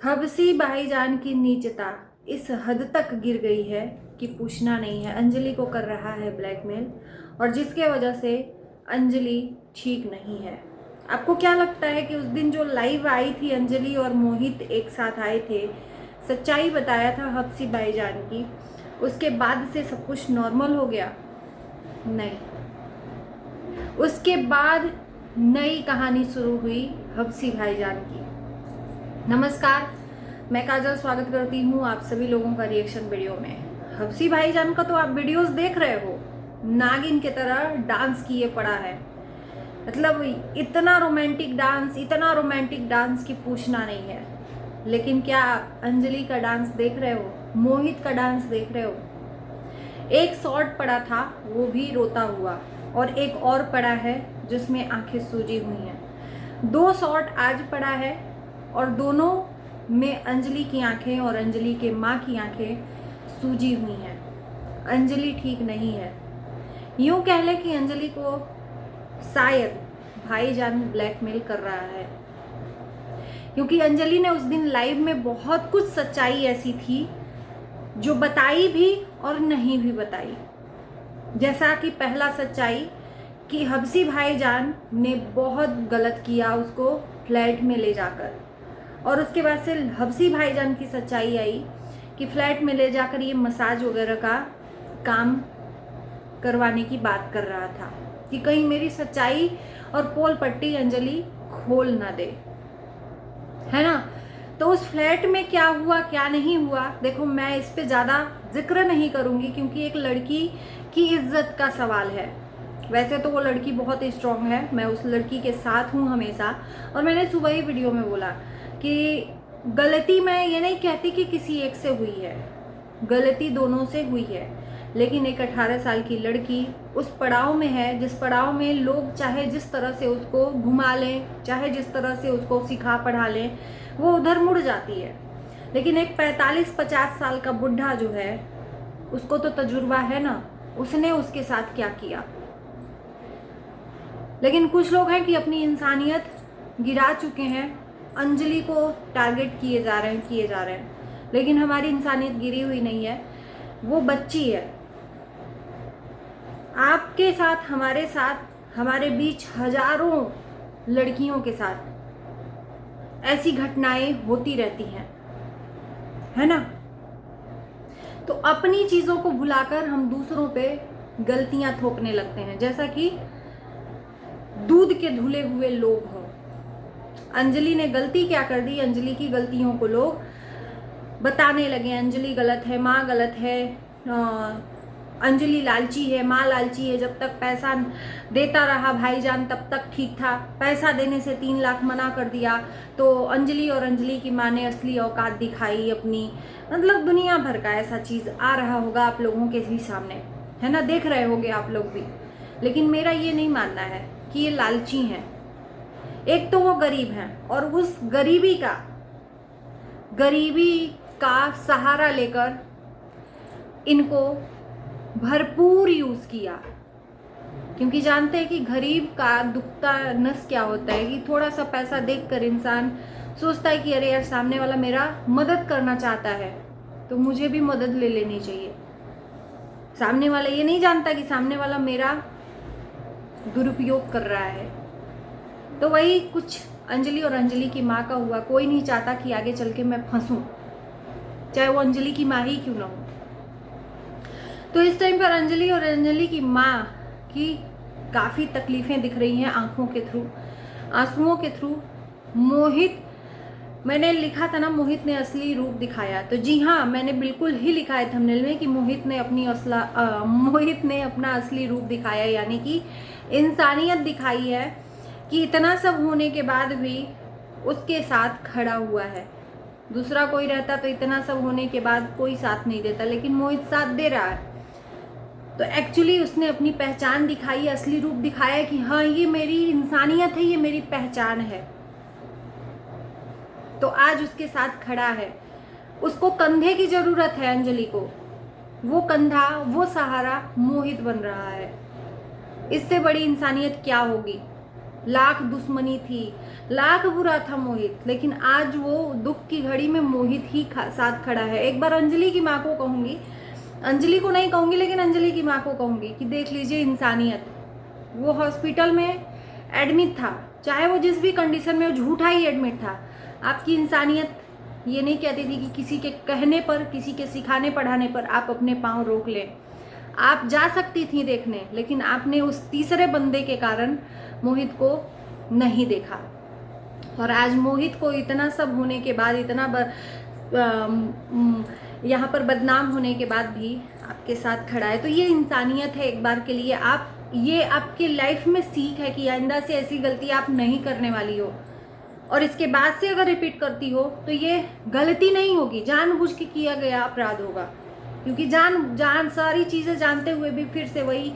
हबसी भाईजान की नीचता इस हद तक गिर गई है कि पूछना नहीं है। अंजलि को कर रहा है ब्लैकमेल, और जिसके वजह से अंजलि ठीक नहीं है। आपको क्या लगता है कि उस दिन जो लाइव आई थी अंजलि और मोहित एक साथ आए थे, सच्चाई बताया था हबसी भाईजान की, उसके बाद से सब कुछ नॉर्मल हो गया? नहीं, उसके बाद नई कहानी शुरू हुई हबसी भाईजान की। नमस्कार, मैं काजल स्वागत करती हूँ आप सभी लोगों का रिएक्शन वीडियो में। हबसी भाईजान का तो आप वीडियोस देख रहे हो, नागिन की तरह डांस किए पड़ा है। मतलब इतना रोमांटिक डांस की पूछना नहीं है। लेकिन क्या अंजलि का डांस देख रहे हो, मोहित का डांस देख रहे हो? एक शॉट पड़ा था वो भी रोता हुआ, और एक और पड़ा है जिसमें आंखें सूजी हुई हैं। 2 शॉट आज पड़ा है और दोनों में अंजलि की आंखें और अंजलि के माँ की आंखें सूजी हुई हैं। अंजलि ठीक नहीं है। यूं कह ले कि अंजलि को शायद भाईजान ब्लैकमेल कर रहा है, क्योंकि अंजलि ने उस दिन लाइव में बहुत कुछ सच्चाई ऐसी थी जो बताई भी और नहीं भी बताई। जैसा कि पहला सच्चाई कि हबसी भाईजान ने बहुत गलत किया उसको फ्लैट में ले जाकर, और उसके बाद से हबसी भाईजान की सच्चाई आई कि फ्लैट में ले जाकर ये मसाज वगैरह का काम करवाने की बात कर रहा था कि कहीं मेरी सच्चाई और पोल पट्टी अंजलि खोल ना दे, है ना। तो उस फ्लैट में क्या हुआ क्या नहीं हुआ, देखो मैं इस पे ज़्यादा जिक्र नहीं करूँगी, क्योंकि एक लड़की की इज्जत का सवाल है। वैसे तो वो लड़की बहुत स्ट्रांग है, मैं उस लड़की के साथ हूँ हमेशा। और मैंने सुबह ही वीडियो में बोला कि गलती मैं ये नहीं कहती कि किसी एक से हुई है, गलती दोनों से हुई है। लेकिन एक 18 साल की लड़की उस पड़ाव में है जिस पड़ाव में लोग चाहे जिस तरह से उसको घुमा लें, चाहे जिस तरह से उसको सिखा पढ़ा लें, वो उधर मुड़ जाती है। लेकिन एक 45-50 साल का बुढ़ा जो है, उसको तो तजुर्बा है ना, उसने उसके साथ क्या किया। लेकिन कुछ लोग हैं कि अपनी इंसानियत गिरा चुके हैं, अंजलि को टारगेट किए जा रहे हैं। लेकिन हमारी इंसानियत गिरी हुई नहीं है, वो बच्ची है। आपके साथ, हमारे साथ, हमारे बीच हजारों लड़कियों के साथ ऐसी घटनाएं होती रहती हैं, है ना। तो अपनी चीजों को भुलाकर हम दूसरों पे गलतियां थोपने लगते हैं, जैसा कि दूध के धुले हुए लोग हो। अंजलि ने गलती क्या कर दी, अंजलि की गलतियों को लोग बताने लगे। अंजलि गलत है, माँ गलत है, अंजलि लालची है, माँ लालची है। जब तक पैसा देता रहा भाईजान तब तक ठीक था, पैसा देने से 3 लाख मना कर दिया तो अंजलि और अंजलि की माँ ने असली औकात दिखाई अपनी। मतलब दुनिया भर का ऐसा चीज़ आ रहा होगा आप लोगों के भी सामने, है ना, देख रहे होंगे आप लोग भी। लेकिन मेरा ये नहीं मानना है कि ये लालची हैं। एक तो वो गरीब हैं, और उस गरीबी का सहारा लेकर इनको भरपूर यूज किया, क्योंकि जानते हैं कि गरीब का दुखता नस क्या होता है कि थोड़ा सा पैसा देखकर इंसान सोचता है कि अरे यार, सामने वाला मेरा मदद करना चाहता है तो मुझे भी मदद ले लेनी चाहिए। सामने वाला ये नहीं जानता कि सामने वाला मेरा दुरुपयोग कर रहा है। तो वही कुछ अंजलि और अंजलि की माँ का हुआ। कोई नहीं चाहता कि आगे चल के मैं फंसूं, चाहे वो अंजलि की माँ ही क्यों ना हो। तो इस टाइम पर अंजलि और अंजलि की माँ की काफ़ी तकलीफ़ें दिख रही हैं आंखों के थ्रू, आंसुओं के थ्रू। मोहित, मैंने लिखा था ना मोहित ने असली रूप दिखाया, तो जी हाँ, मैंने बिल्कुल ही लिखा है थंबनेल में कि मोहित ने अपना असली रूप दिखाया, यानी कि इंसानियत दिखाई है कि इतना सब होने के बाद भी उसके साथ खड़ा हुआ है। दूसरा कोई रहता तो इतना सब होने के बाद कोई साथ नहीं देता, लेकिन मोहित साथ दे रहा है। तो एक्चुअली उसने अपनी पहचान दिखाई, असली रूप दिखाया कि हाँ, ये मेरी इंसानियत है, ये मेरी पहचान है। तो आज उसके साथ खड़ा है। उसको कंधे की जरूरत है अंजलि को, वो कंधा, वो सहारा मोहित बन रहा है। इससे बड़ी इंसानियत क्या होगी। लाख दुश्मनी थी, लाख बुरा था मोहित, लेकिन आज वो दुख की घड़ी में मोहित ही साथ खड़ा है। एक बार अंजलि की माँ को कहूँगी, अंजलि को नहीं कहूँगी लेकिन अंजलि की माँ को कहूँगी कि देख लीजिए इंसानियत। वो हॉस्पिटल में एडमिट था, चाहे वो जिस भी कंडीशन में, वो झूठा ही एडमिट था। आपकी इंसानियत ये नहीं कहती थी कि किसी के कहने पर, किसी के सिखाने पढ़ाने पर आप अपने पाँव रोक लें। आप जा सकती थी देखने, लेकिन आपने उस तीसरे बंदे के कारण मोहित को नहीं देखा। और आज मोहित को इतना सब होने के बाद, इतना यहाँ पर बदनाम होने के बाद भी आपके साथ खड़ा है। तो ये इंसानियत है एक बार के लिए। ये आपके लाइफ में सीख है कि आइंदा से ऐसी गलती आप नहीं करने वाली हो, और इसके बाद से अगर रिपीट करती हो तो ये गलती नहीं होगी, जानबूझ के किया गया अपराध होगा। क्योंकि जान सारी चीज़ें जानते हुए भी फिर से वही,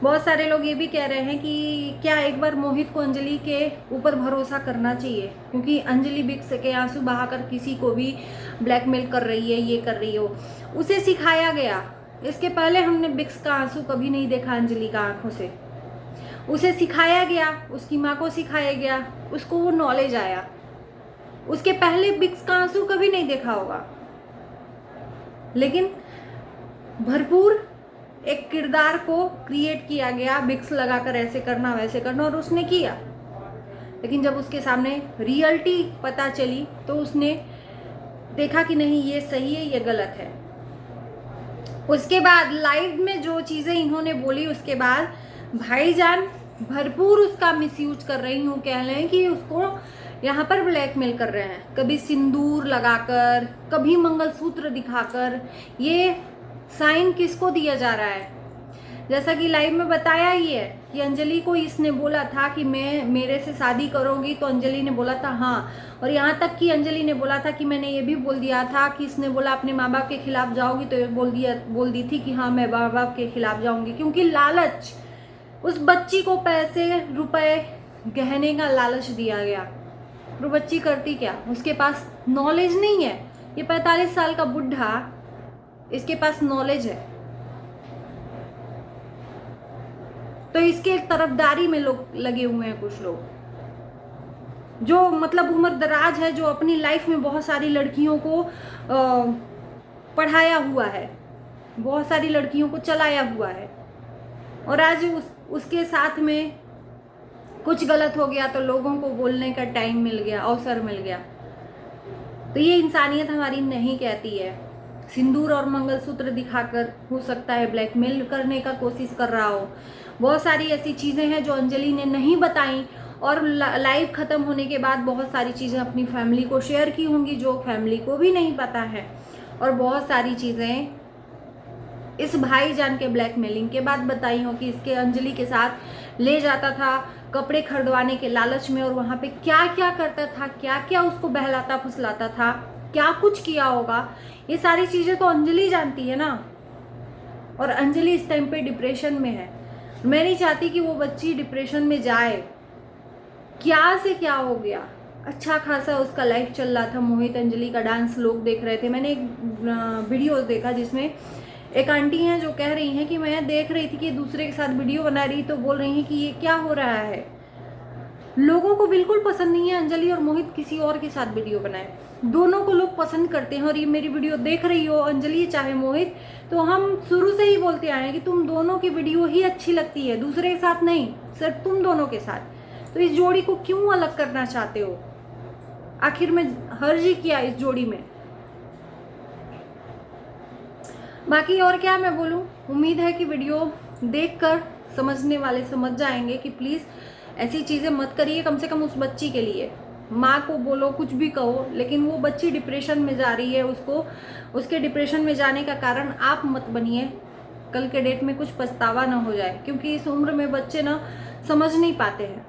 बहुत सारे लोग ये भी कह रहे हैं कि क्या एक बार मोहित को अंजलि के ऊपर भरोसा करना चाहिए, क्योंकि अंजलि बिक्स के आंसू बहाकर किसी को भी ब्लैकमेल कर रही है, ये कर रही हो। उसे सिखाया गया, इसके पहले हमने बिक्स का आंसू कभी नहीं देखा अंजलि का आंखों से। उसे सिखाया गया, उसकी माँ को सिखाया गया, उसको वो नॉलेज आया। उसके पहले बिक्स का आंसू कभी नहीं देखा होगा, लेकिन भरपूर एक किरदार को क्रिएट किया गया, बिक्स लगाकर ऐसे करना वैसे करना, और उसने किया। लेकिन जब उसके सामने रियलिटी पता चली तो उसने देखा कि नहीं, ये सही है, ये गलत है। उसके बाद लाइव में जो चीज़ें इन्होंने बोली, उसके बाद भाईजान भरपूर उसका मिसयूज कर रही हूँ, कह रहे हैं कि उसको यहाँ पर ब्लैकमेल कर रहे हैं, कभी सिंदूर लगाकर, कभी मंगलसूत्र दिखाकर। ये साइन किसको दिया जा रहा है? जैसा कि लाइव में बताया ही है कि अंजलि को इसने बोला था कि मेरे से शादी करोगी, तो अंजलि ने बोला था हाँ। और यहाँ तक कि अंजलि ने बोला था कि मैंने ये भी बोल दिया था कि इसने बोला अपने माँ बाप के खिलाफ जाओगी, तो ये बोल दी थी कि हाँ मैं माँ बाप के खिलाफ जाऊंगी, क्योंकि लालच, उस बच्ची को पैसे रुपए गहने का लालच दिया गया। वो बच्ची करती क्या? उसके पास नॉलेज नहीं है। ये 45 साल का बुढ़ा, इसके पास नॉलेज है, तो इसके तरफदारी में लोग लगे हुए हैं। कुछ लोग जो मतलब उम्र दराज है, जो अपनी लाइफ में बहुत सारी लड़कियों को पढ़ाया हुआ है, बहुत सारी लड़कियों को चलाया हुआ है, और आज उसके साथ में कुछ गलत हो गया तो लोगों को बोलने का टाइम मिल गया, अवसर मिल गया। तो ये इंसानियत हमारी नहीं कहती है। सिंदूर और मंगलसूत्र दिखाकर हो सकता है ब्लैकमेल करने का कोशिश कर रहा हो। बहुत सारी ऐसी चीज़ें हैं जो अंजलि ने नहीं बताई, और लाइव ख़त्म होने के बाद बहुत सारी चीज़ें अपनी फैमिली को शेयर की होंगी जो फैमिली को भी नहीं पता है। और बहुत सारी चीज़ें इस भाईजान के ब्लैकमेलिंग के बाद बताई हो कि इसके अंजलि के साथ ले जाता था कपड़े खरीदवाने के लालच में, और वहाँ पे क्या क्या करता था, क्या क्या उसको बहलाता फुसलाता था, क्या कुछ किया होगा। ये सारी चीज़ें तो अंजलि जानती है ना। और अंजलि इस टाइम पे डिप्रेशन में है। मैं नहीं चाहती कि वो बच्ची डिप्रेशन में जाए। क्या से क्या हो गया, अच्छा खासा उसका लाइफ चल रहा था। मोहित अंजलि का डांस लोग देख रहे थे। मैंने एक वीडियो देखा जिसमें एक आंटी हैं जो कह रही हैं कि मैं देख रही थी कि दूसरे के साथ वीडियो बना रही, तो बोल रही हैं कि ये क्या हो रहा है। लोगों को बिल्कुल पसंद नहीं है अंजलि और मोहित किसी और के साथ वीडियो बनाए। दोनों को लोग पसंद करते हैं, और ये मेरी वीडियो देख रही हो अंजलि चाहे मोहित, तो हम शुरू से ही बोलते आए हैं कि तुम दोनों की वीडियो ही अच्छी लगती है, दूसरे के साथ नहीं, सिर्फ तुम दोनों के साथ। तो इस जोड़ी को क्यों अलग करना चाहते हो? आखिर में हर्ज किया इस जोड़ी में। बाकी और क्या मैं बोलूं, उम्मीद है कि वीडियो देखकर समझने वाले समझ जाएंगे कि प्लीज़ ऐसी चीज़ें मत करिए, कम से कम उस बच्ची के लिए। माँ को बोलो कुछ भी कहो, लेकिन वो बच्ची डिप्रेशन में जा रही है, उसको उसके डिप्रेशन में जाने का कारण आप मत बनिए। कल के डेट में कुछ पछतावा ना हो जाए, क्योंकि इस उम्र में बच्चे ना समझ नहीं पाते हैं।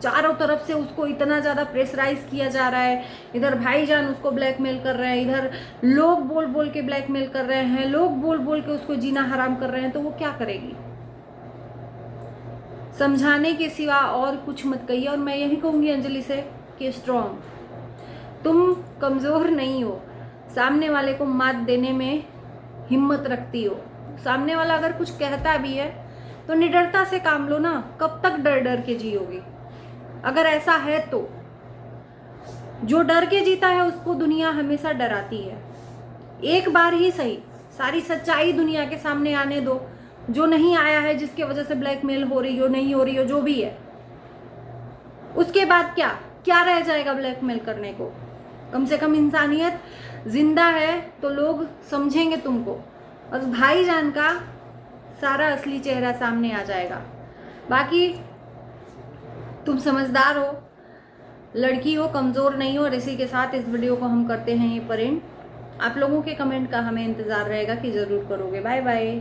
चारों तरफ से उसको इतना ज़्यादा प्रेशराइज किया जा रहा है। इधर भाईजान उसको ब्लैकमेल कर रहे हैं, इधर लोग बोल बोल के ब्लैकमेल कर रहे हैं, लोग बोल बोल के उसको जीना हराम कर रहे हैं। तो वो क्या करेगी? समझाने के सिवा और कुछ मत कहिए। और मैं यही कहूँगी अंजलि से कि स्ट्रॉन्ग, तुम कमज़ोर नहीं हो, सामने वाले को मात देने में हिम्मत रखती हो। सामने वाला अगर कुछ कहता भी है तो निडरता से काम लो ना। कब तक डर डर के जियोगी? अगर ऐसा है तो जो डर के जीता है उसको दुनिया हमेशा डराती है। एक बार ही सही सारी सच्चाई दुनिया के सामने आने दो, जो नहीं आया है, जिसके वजह से ब्लैकमेल हो रही हो, नहीं हो रही हो, जो भी है, उसके बाद क्या क्या रह जाएगा ब्लैकमेल करने को। कम से कम इंसानियत जिंदा है तो लोग समझेंगे तुमको, और भाईजान का सारा असली चेहरा सामने आ जाएगा। बाकी तुम समझदार हो, लड़की हो, कमज़ोर नहीं हो। और इसी के साथ इस वीडियो को हम करते हैं ये पर एंड। आप लोगों के कमेंट का हमें इंतज़ार रहेगा कि ज़रूर करोगे। Bye bye.